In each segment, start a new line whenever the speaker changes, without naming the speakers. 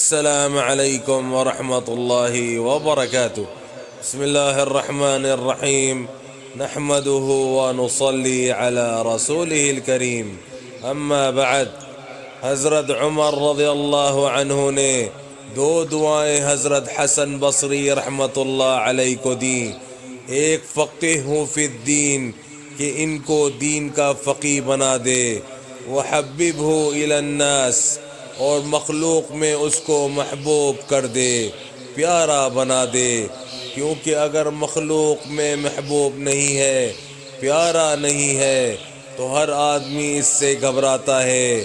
السلام علیکم ورحمۃ اللہ وبرکاتہ۔ بسم اللہ الرحمن الرحیم، نحمده ونصلی علی رسوله الکریم، اما بعد۔ حضرت عمر رضی اللہ عنہ نے دو دعائیں حضرت حسن بصری رحمۃ اللہ علیہ کو دیں، ایک فقیہ فی الدین کہ ان کو دین کا فقیہ بنا دے، وحببہ الی الناس اور مخلوق میں اس کو محبوب کر دے، پیارا بنا دے، کیونکہ اگر مخلوق میں محبوب نہیں ہے، پیارا نہیں ہے تو ہر آدمی اس سے گھبراتا ہے۔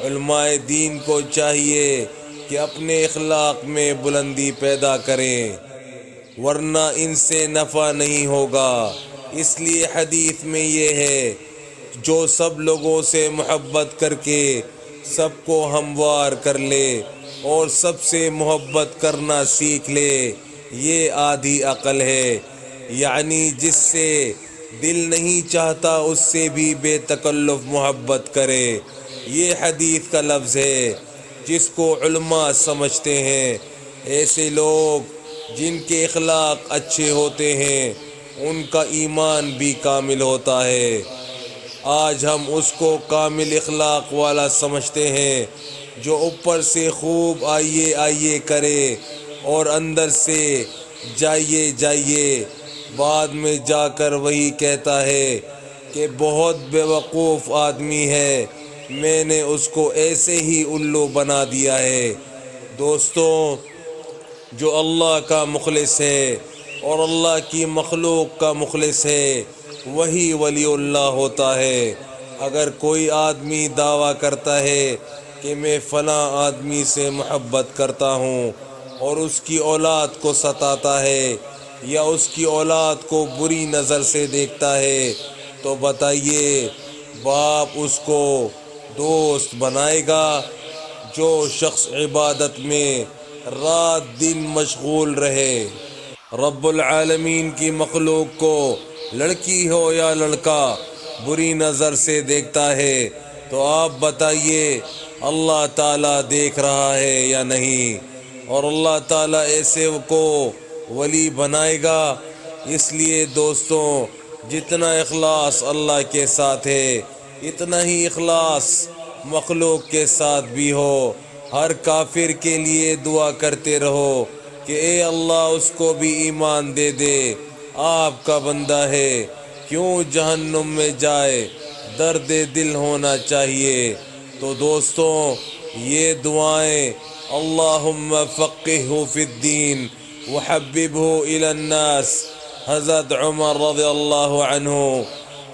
علماء دین کو چاہیے کہ اپنے اخلاق میں بلندی پیدا کریں، ورنہ ان سے نفع نہیں ہوگا۔ اس لیے حدیث میں یہ ہے، جو سب لوگوں سے محبت کر کے سب کو ہموار کر لے اور سب سے محبت کرنا سیکھ لے، یہ آدھی عقل ہے۔ یعنی جس سے دل نہیں چاہتا اس سے بھی بے تکلف محبت کرے، یہ حدیث کا لفظ ہے جس کو علماء سمجھتے ہیں۔ ایسے لوگ جن کے اخلاق اچھے ہوتے ہیں ان کا ایمان بھی کامل ہوتا ہے۔ آج ہم اس کو کامل اخلاق والا سمجھتے ہیں جو اوپر سے خوب آئیے آئیے کرے اور اندر سے جائیے جائیے، بعد میں جا کر وہی کہتا ہے کہ بہت بیوقوف آدمی ہے، میں نے اس کو ایسے ہی الو بنا دیا ہے۔ دوستوں، جو اللہ کا مخلص ہے اور اللہ کی مخلوق کا مخلص ہے وہی ولی اللہ ہوتا ہے۔ اگر کوئی آدمی دعویٰ کرتا ہے کہ میں فلاں آدمی سے محبت کرتا ہوں اور اس کی اولاد کو ستاتا ہے یا اس کی اولاد کو بری نظر سے دیکھتا ہے، تو بتائیے باپ اس کو دوست بنائے گا؟ جو شخص عبادت میں رات دن مشغول رہے، رب العالمین کی مخلوق کو لڑکی ہو یا لڑکا بری نظر سے دیکھتا ہے، تو آپ بتائیے اللہ تعالیٰ دیکھ رہا ہے یا نہیں؟ اور اللہ تعالیٰ ایسے کو ولی بنائے گا؟ اس لیے دوستوں، جتنا اخلاص اللہ کے ساتھ ہے اتنا ہی اخلاص مخلوق کے ساتھ بھی ہو۔ ہر کافر کے لیے دعا کرتے رہو کہ اے اللہ اس کو بھی ایمان دے دے، آپ کا بندہ ہے، کیوں جہنم میں جائے، درد دل ہونا چاہیے۔ تو دوستوں، یہ دعائیں اللہم فقہہ فی الدین وحببہ الی الناس حضرت عمر رضی اللہ عنہ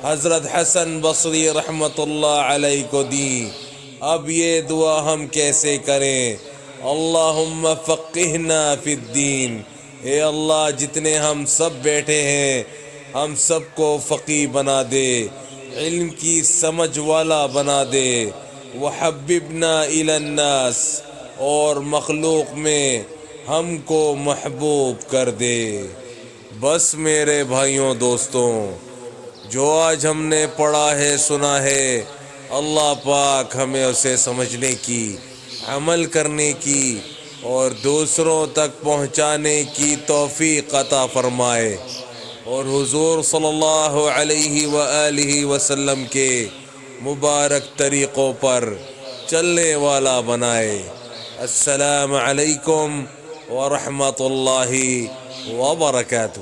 حضرت حسن بصری رحمۃ اللہ علیہ کو دیں۔ اب یہ دعا ہم کیسے کریں؟ اللہم فقہنا فی الدین، اے اللہ جتنے ہم سب بیٹھے ہیں ہم سب کو فقیہ بنا دے، علم کی سمجھ والا بنا دے، وحببنا الی الناس اور مخلوق میں ہم کو محبوب کر دے۔ بس میرے بھائیوں دوستوں، جو آج ہم نے پڑھا ہے سنا ہے، اللہ پاک ہمیں اسے سمجھنے کی، عمل کرنے کی اور دوسروں تک پہنچانے کی توفیق عطا فرمائے، اور حضور صلی اللہ علیہ وآلہ وسلم کے مبارک طریقوں پر چلنے والا بنائے۔ السلام علیکم ورحمۃ اللہ وبرکاتہ۔